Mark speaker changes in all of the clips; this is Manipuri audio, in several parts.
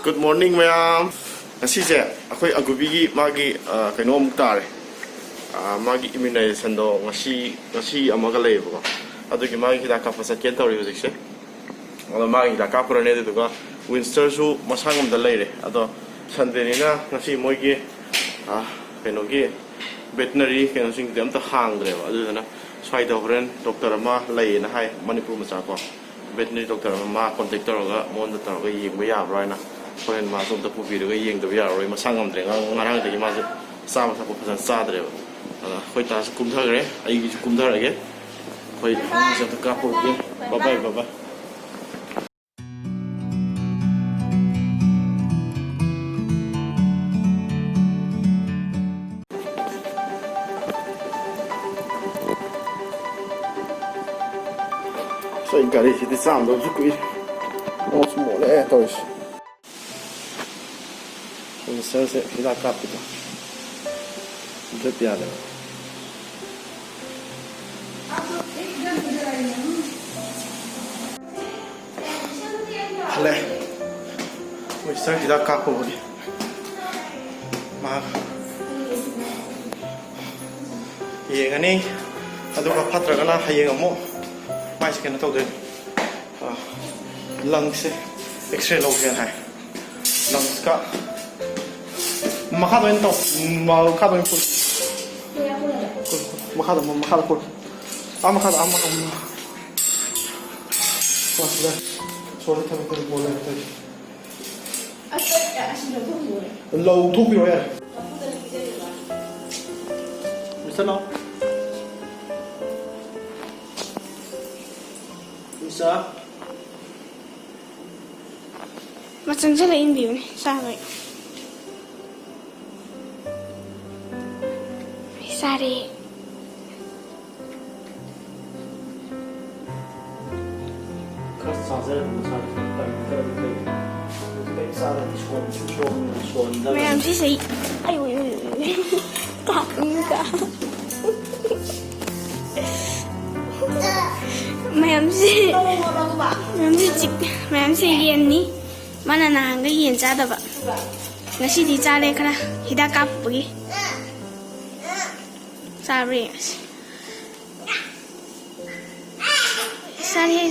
Speaker 1: Good morning, ma'am. Ngasi akoy agubigi magi kaino amuk tare. Magi immunization do ngasi amaga lebo. Adugi magi hidaka pasakyen tawri hojikse. Ado magi hidaka purane de duga Winster su masangam da leire. Ado Sunday ni na ngasi moigi kaino gi veterinary kaino sing dem ta hangre ba. Adu na swaida horen doctor ama lei na hai Manipur macha ko. Veterinary doctor ama contact toroga mon da toroga yingba ya bra na. Koren ma som ta pubi de yeng de ya roi ma sangam dre ngarang de ma sa ma sa ko phasan sa dre khoi ta kum thar re ai gi kum thar ge khoi sa ta ka pu ge bye bye bye bye so in gari si ti sam do ju kui mo smo le to is se hida capita de piada le se hida capo bodi ma yengani aduga phatra gana hayeng amo mai se kana tawde lungs x-ray lo gen hai lungs ka makado ento makado impul makado pul makado wasla sore tabi tabi bola tabi lo thupi rồi à Mr. No Mr.
Speaker 2: Macam je lain view ni, sahaja. Sorry. Mayam sih sih. Ayo. Tak enggak. Mayam sih cik. Mayam sih yen ni. Mana nak angkat yen jada ba. Nasi di jada kena hidak kap pergi. Sorry. Sorry.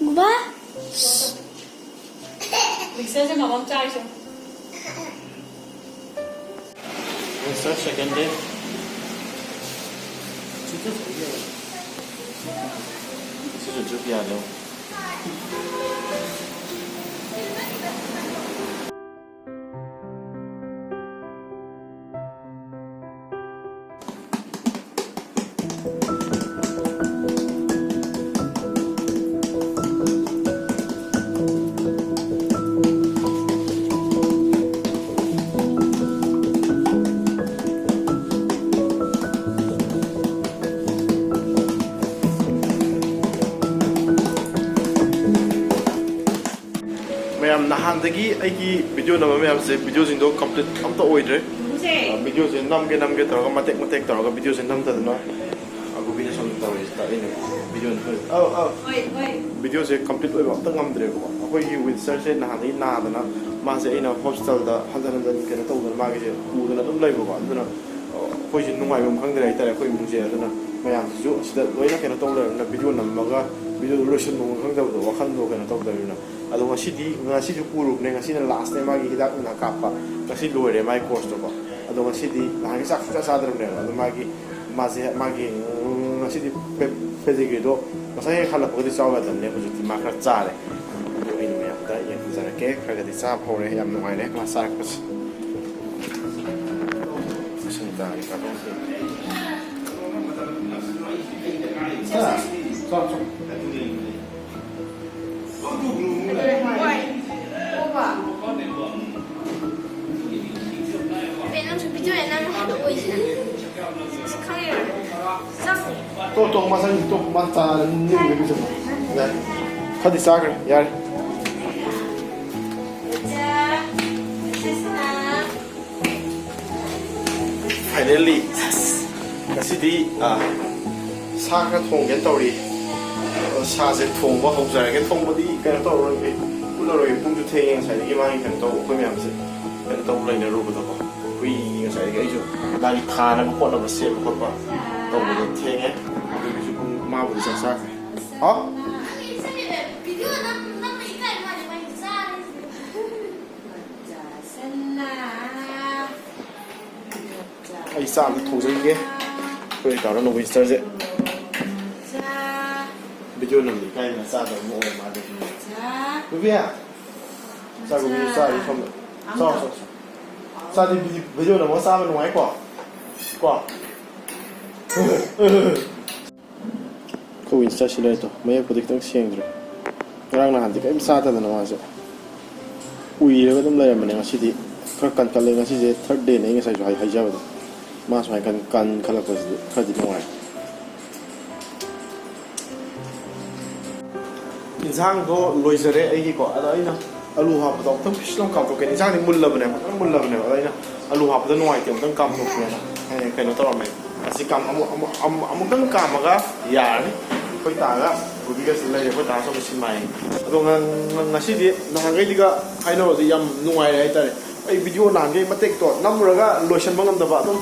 Speaker 2: Guba?
Speaker 3: Mixer se ngomong cai sih.
Speaker 1: Mixer second day. Itu piada. Nahandagi aigi video nama me hamse video jindo complete amta oidre video je namge taraga matek taraga video je namta dana agu video sam tawri sta ine video ne video je complete oiba amta ngamdre ko akoi gi with search na handagi na dana ma se ina hostel da handan kena tawdana ma ge je udana dum laibo ko aduna koi je nungai bam khangdre ai tare koi mungje aduna mayam ju sida loina kena tawle na video namaga video resolution no khangda do wakhan do kena tawda na ado ngasi ju puruk ne ngasi na last ne magi hidak na kapa ngasi loire mai course to ko ado ngasi di lahangi sak sa sadram ne ado magi ngasi di pedigree do masai khala podi sawa dan ne ko ju ma kha chare do in me da ye zara ke kha di sa phore yam no ne ma sa ko senta ka do sa to masan to mata ni ni bisa ya khadi sagar yar finally kasidi saga thong gen tawri sa je thong ba hok jara ge thong bodi ka tawro ge ꯄꯨꯜꯂꯔꯣꯏ ꯄꯨꯡꯁꯨ ꯊꯦꯡꯉꯦ ꯉꯁꯥꯏꯗꯒꯤ ꯃꯥꯒꯤ ꯀꯩꯅꯣ ꯇꯧꯕ ꯑꯩꯈꯣꯏ ꯃꯌꯥꯝꯁꯦ ꯀꯩꯅꯣ ꯇꯧꯕ ꯂꯩꯅꯔꯨꯕꯗꯀꯣ ꯍꯨꯏꯒꯤ ꯉꯁꯥꯏꯗꯒꯤ ꯑꯩꯁꯨ ꯃꯥꯒꯤ ꯊꯥꯅꯕ ꯈꯣꯠꯅꯕ ꯁꯦꯝꯕ ꯈꯣꯠꯄ ꯇꯧꯕꯗꯣ ꯊꯦꯡꯉꯦ ꯑꯗꯨꯒꯤꯁꯨ ꯄꯨꯡ ꯃꯥꯕꯨꯗꯤ ꯆꯥꯛ ꯆꯥꯈ꯭ꯔꯦ ꯍꯥ ꯑꯩ ꯆꯥꯛꯇ ꯊꯣꯡꯖꯩꯒꯦ ꯑꯩꯈꯣꯏ ꯀꯥꯎꯔ ꯅꯣꯕꯤꯁꯇꯔꯁꯦ ꯚꯤꯗꯤꯑꯣ ꯅꯝꯗꯤ ꯀꯥꯏꯗꯅ ꯆꯥꯗꯕ ꯑꯃ ꯑꯣꯏ ꯃꯥꯗꯤ ꯕꯤꯕꯤꯌꯥ ꯆꯥꯛꯒꯨꯝꯕ ꯆꯥꯔꯤ ꯁꯣꯝꯗ ꯆꯥꯎ ꯆꯥꯎ ꯆꯥꯗꯤ ꯚꯤꯗꯤꯑꯣ ꯅꯝꯃꯒ ꯆꯥꯕ ꯅꯨꯡꯉꯥꯏꯀꯣ ꯀꯣ ꯑꯩꯈꯣꯏ ꯋꯤꯟꯁꯇꯔ ꯁꯤ ꯂꯩꯔꯦꯗꯣ ꯃꯌꯦꯛꯄꯨꯗꯤ ꯈꯤꯇꯪ ꯁꯦꯡꯗ꯭ꯔꯦ ꯉꯔꯥꯡ ꯅꯍꯥꯟꯗꯤ ꯀꯔꯤꯝ ꯆꯥꯗꯗꯅ ꯃꯥꯁꯦ ꯎꯏꯔꯒ ꯑꯗꯨꯝ ꯂꯩꯔꯝꯕꯅꯦ ꯉꯁꯤꯗꯤ ꯈꯔ ꯀꯟꯈꯠꯂꯦ ꯉꯁꯤꯁꯦ ꯊꯔꯠ ꯗꯦꯅꯦ ꯑꯩ ꯉꯁꯥꯏꯁꯨ ꯍꯥꯏꯖꯕꯗꯣ ꯃꯥ ꯁꯨꯃꯥꯏꯅ ꯀꯟꯈꯠꯂꯛꯄꯁꯤꯗꯤ ꯈꯔꯗꯤ ꯅꯨꯡꯉꯥꯏ ꯏꯟꯁꯥꯡꯗꯣ ꯂꯣꯏꯖꯔꯦ ꯑꯩꯒꯤꯀꯣ ꯑꯗꯣ ꯑꯩꯅ ꯑꯂꯨ ꯍꯥꯞꯄꯗꯣ ꯑꯃꯨꯛꯇꯪ ꯐꯤꯁ ꯂꯥꯎ ꯀꯥꯝꯊꯣꯛꯀꯦ ꯏꯟꯁꯥꯡꯗꯤ ꯃꯨꯜꯂꯕꯅꯦꯕ ꯐꯖꯅ ꯃꯨꯜꯂꯕꯅꯦꯕ ꯑꯗꯣ ꯑꯩꯅ ꯑꯂꯨ ꯍꯥꯞꯄꯗ ꯅꯨꯡꯉꯥꯏꯇꯦ ꯑꯃꯨꯛꯇꯪ ꯀꯥꯝꯊꯣꯛꯀꯦꯅ ꯀꯩꯅꯣ ꯇꯧꯔꯝꯃꯦ ꯑꯁꯤ ꯑꯃꯨꯛꯇꯪ ꯀꯥꯝꯃꯒ ꯌꯥꯔꯅꯤ ꯑꯩꯈꯣꯏ ꯇꯥꯒ ꯒꯨꯕꯤꯒꯁꯨ ꯂꯩꯔꯦ ꯑꯩꯈꯣꯏ ꯇꯥꯒꯁꯨ ꯑꯃꯨꯛ ꯁꯤꯟꯃꯥꯏ ꯑꯗꯣ ꯉꯁꯤꯗꯤ ꯅꯍꯥꯟꯈꯩꯗꯤꯒ ꯍꯥꯏꯅꯕꯗꯤ ꯌꯥꯝ ꯅꯨꯡꯉꯥꯏꯔꯦ ꯍꯥꯏꯇꯥꯔꯦ ꯑꯩ ꯚꯤꯗꯤꯑꯣ ꯅꯍꯥꯟꯈꯩ ꯃꯇꯦꯛꯇꯣ ꯅꯝꯃꯨꯔꯒ ꯂꯣꯏꯁꯤꯟꯕ ꯉꯝꯗꯕ ꯑꯗꯨꯝ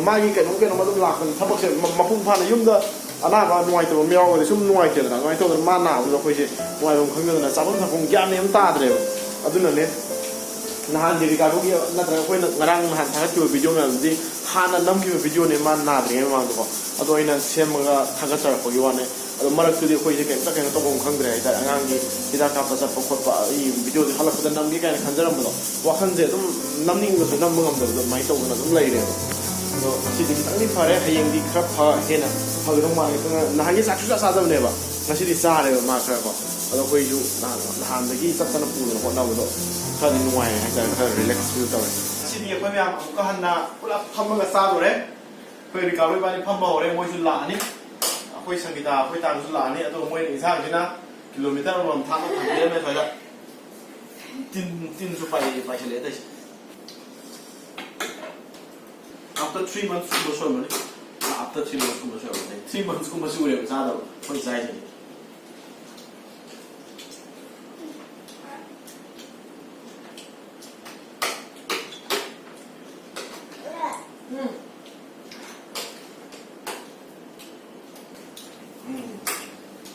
Speaker 1: ꯃꯥꯒꯤ ꯀꯩꯅꯣꯝ ꯑꯗꯨꯝ ꯂꯥꯛꯄꯅꯤ ꯊꯕꯛꯁꯦ ꯃꯄꯨꯡ ꯐꯥꯅ ꯌꯨꯝꯗ ꯑꯅꯥꯕ ꯅꯨꯡꯉꯥꯏꯇꯕ ꯑꯃ ꯌꯥꯎꯔꯒꯗꯤ ꯁꯨꯝ ꯅꯨꯡꯉꯥꯏꯇꯦꯗꯅ ꯑꯗꯨꯃꯥꯏꯅ ꯇꯧꯗꯅ ꯃꯥ ꯅꯥꯕꯗꯨꯗ ꯑꯩꯈꯣꯏꯁꯦ ꯅꯨꯡꯉꯥꯏꯐꯝ ꯈꯪꯗꯗꯅ ꯆꯥꯐꯝ ꯊꯛꯐꯝ ꯒ꯭ꯌꯥꯟ ꯃꯦꯟ ꯇꯥꯗ꯭ꯔꯦꯕ ꯑꯗꯨꯅꯅꯦ ꯅꯍꯥꯟ ꯗꯦꯕꯤꯀꯥꯗꯨꯒꯤ ꯅꯠꯇ꯭ꯔꯒ ꯑꯩꯈꯣꯏꯅ ꯉꯔꯥꯡ ꯅꯍꯥꯟ ꯊꯥꯒꯠꯈꯤꯕ ꯚꯤꯗꯤꯑꯣ ꯃꯌꯥꯝꯗꯨꯗꯤ ꯍꯥꯟꯅ ꯅꯝꯈꯤꯕ ꯚꯤꯗꯤꯑꯣꯅꯦ ꯃꯥ ꯅꯥꯗ꯭ꯔꯤꯉꯩ ꯃꯃꯥꯡꯗꯀꯣ ꯑꯗꯣ ꯑꯩꯅ ꯁꯦꯝꯃꯒ ꯊꯥꯒꯠꯆꯔꯛꯄꯒꯤ ꯋꯥꯅꯦ ꯑꯗꯣ ꯃꯔꯛꯇꯨꯗꯤ ꯑꯩꯈꯣꯏꯁꯦ ꯀꯩꯝꯇ ꯀꯩꯅꯣ ꯇꯧꯐꯝ ꯈꯪꯗ꯭ꯔꯦ ꯍꯥꯏꯇꯥꯔꯦ ꯑꯉꯥꯡꯒꯤ ꯍꯤꯗꯥꯛ ꯀꯥꯞꯄ ꯆꯠꯄ ꯈꯣꯠꯄ ꯑꯩ ꯚꯤꯗꯤꯑꯣꯁꯦ ꯍꯜꯂꯛꯄꯗ ꯅꯝꯒꯦ ꯀꯥꯏꯅ ꯈꯟꯖꯔꯝꯕꯗꯣ ꯋꯥꯈꯜꯁꯦ ꯑꯗꯨꯝ ꯅꯝꯅꯤꯡꯕꯁꯨ ꯅꯝꯕ ꯉꯝꯗꯕꯗꯣ ꯑꯗꯨꯃꯥꯏꯅ ꯇꯧꯗꯅ ꯑꯗꯨꯝ ꯂꯩꯔꯦꯕ ꯑꯗꯣ ꯉꯁꯤꯗꯤ ꯈꯤꯇꯪꯗꯤ ꯐꯔꯦ ꯍꯌꯦꯡꯗꯤ ꯈꯔ ꯍꯦꯟꯅ ꯐꯒꯗꯧ ꯃꯥꯜꯂꯦ ꯅꯍꯥꯟꯒꯤ ꯆꯥꯛꯁꯨ ꯆꯥꯗꯕꯅꯦꯕ ꯉꯁꯤꯗꯤ ꯆꯥꯔꯦꯕ ꯃꯥ ꯈꯔꯀꯣ ꯑꯗꯣ ꯑꯩꯈꯣꯏꯁꯨ ꯅꯍꯥꯟꯗꯒꯤ ꯆꯠꯇꯅ ꯄꯨꯗꯅ ꯍꯣꯠꯅꯕꯗꯣ ꯈꯔꯗꯤ ꯅꯨꯡꯉꯥꯏꯔꯦ ꯍꯥꯏꯇꯥꯔꯦ ꯈꯔ ꯔꯤꯂꯦꯛꯁ ꯐꯤꯜ ꯇꯧꯔꯦ ꯉꯁꯤꯗꯤ ꯑꯩꯈꯣꯏ ꯃꯌꯥꯝ ꯑꯃꯨꯛꯀ ꯍꯟꯅ ꯄꯨꯂꯞ ꯐꯝꯃꯒ ꯆꯥꯗꯣꯔꯦ ꯑꯩꯈꯣꯏ ꯔꯤꯀꯥꯔꯗꯣ ꯏꯕꯥꯅꯤ ꯐꯝꯕ ꯍꯧꯔꯦ ꯃꯣꯏꯁꯨ ꯂꯥꯛꯑꯅꯤ ꯑꯩꯈꯣꯏ ꯁꯪꯒꯤꯇꯥ ꯑꯩꯈꯣꯏ ꯇꯥꯡꯁꯨ ꯂꯥꯛꯑꯅꯤ ꯑꯗꯨꯒ ꯃꯣꯏꯅ ꯏꯟꯁꯥꯡꯁꯤꯅ ꯀꯤꯂꯣꯃꯤꯇꯔ ꯑꯃꯃꯝ ꯊꯥꯞꯅ ꯊꯝꯕꯤꯔꯝꯃꯦ ꯁ꯭ꯋꯥꯏꯗ ꯇꯤꯟꯁꯨ ꯄꯥꯏꯁꯤꯜꯂꯛꯑꯦ ꯑꯇꯩꯁꯦ after 3 months कुछ हो मने after 3 months कुछ हो मने 3 months को मसे उरे ज़्यादा कोई जायज़ नहीं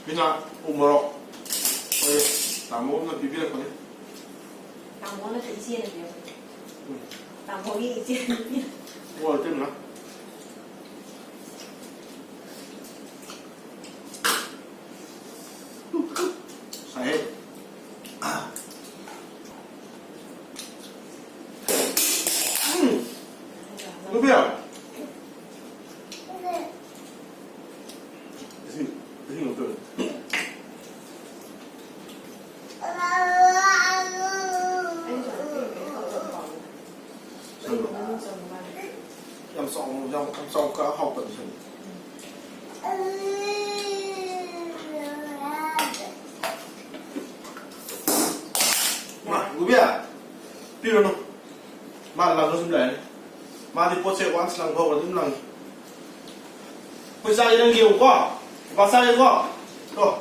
Speaker 1: बिना उमरो ओए तामो ना बीबी रखो ने
Speaker 3: तामो ना इसे ने दियो तामो ये इसे
Speaker 1: वो आते ना साहे 루비야 이거 어때? Em xong cả học tận sinh mà Ruby à đi đâu mà làm nó xung lại mà thì post one lần thôi là đúng lần bây giờ đang nhiều quá và sai quá rồi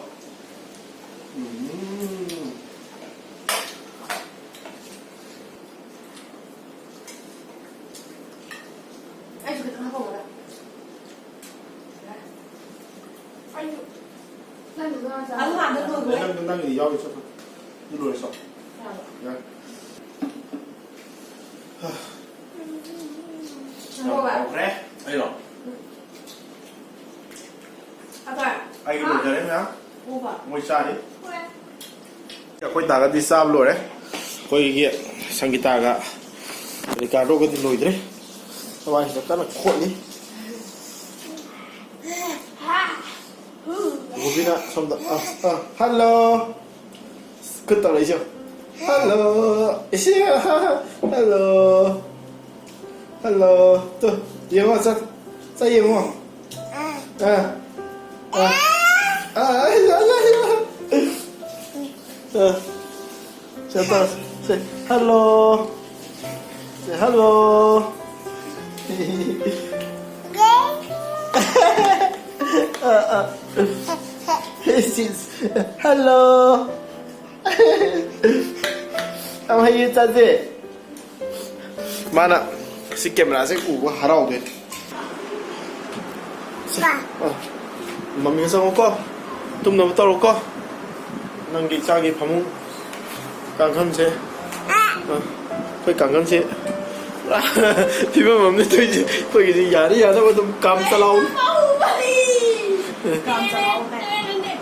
Speaker 1: đang nghỉ giao đi cho đi rồi sao?
Speaker 3: Mua bạn.
Speaker 1: Đây rồi. Ai cái đồ chơi đấy nhá?
Speaker 3: Mua bạn.
Speaker 1: Ngồi xa đi. Khôi taga đi xa rồi đấy. Khôi kia Sangitaga. Ricardo cái gì lùi đấy. Các bạn sẽ rất là khổ đi. Rubina, hello. Good to meet you. Hello. Hello. Hello. Tôi, yêu mà sao? Sao yêu mà? Sao ta? Say hello. Say hello. Hello. Ông hay cha gì mà nè cái camera sẽ ủ quá hà rau đấy mà mình sao có tum nấu tao có năng cái cha cái phẳng càng hơn thế phải càng hơn thế thì mà mình tôi cái gì giả đi giả sao mà tum cam sa lau
Speaker 3: Cam sa lau này.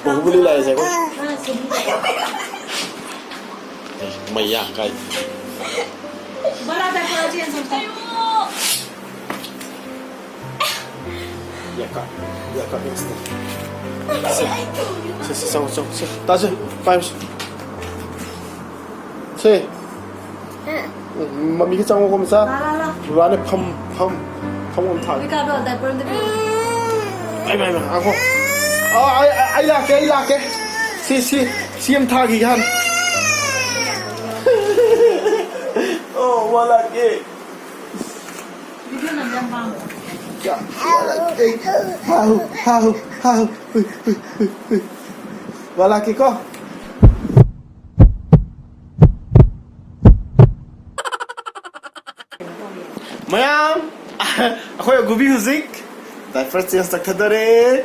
Speaker 1: bố beli lại sẽ có mày à cái
Speaker 3: Bara dah kalau dia sampai.
Speaker 1: ya kak instan xong ta chưa phải thế mà mình cái trong không sao
Speaker 3: Lah lah lah.
Speaker 1: và này phăm ôm thằng
Speaker 3: Tapi kalau ada pun tu.
Speaker 1: mày à không ai là cái si em tha gì hả oh là cái
Speaker 3: Video nak jambang.
Speaker 1: dạ là cái hao và là cái con mayam ako'y agubi huzik dahil first chance nagtadari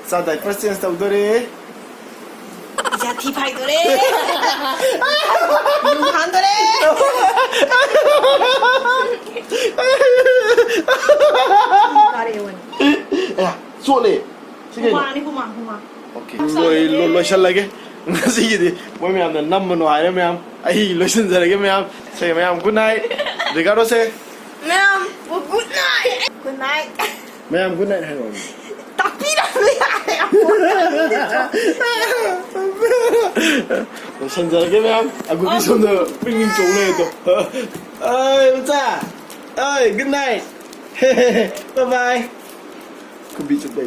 Speaker 1: sa dahil first chance tawdari
Speaker 2: Jati phai to re. Lu han to re.
Speaker 3: Tarik wan.
Speaker 1: ya suot le sige
Speaker 3: Kuma ni kuma.
Speaker 1: okay lôi chân lại cái gì thì mỗi mẹ làm năm một hoài đấy mẹ ai lôi chân ra cái mẹ say mẹ good night để cái đó xe
Speaker 2: Ma'am, good night. Good night.
Speaker 1: mẹ good night hay rồi
Speaker 2: Tapi dah lu ya.
Speaker 1: lôi chân ra cái mẹ aku đi xuống rồi mình trốn này rồi ơi cha ơi good night bye bye không bị chụp đây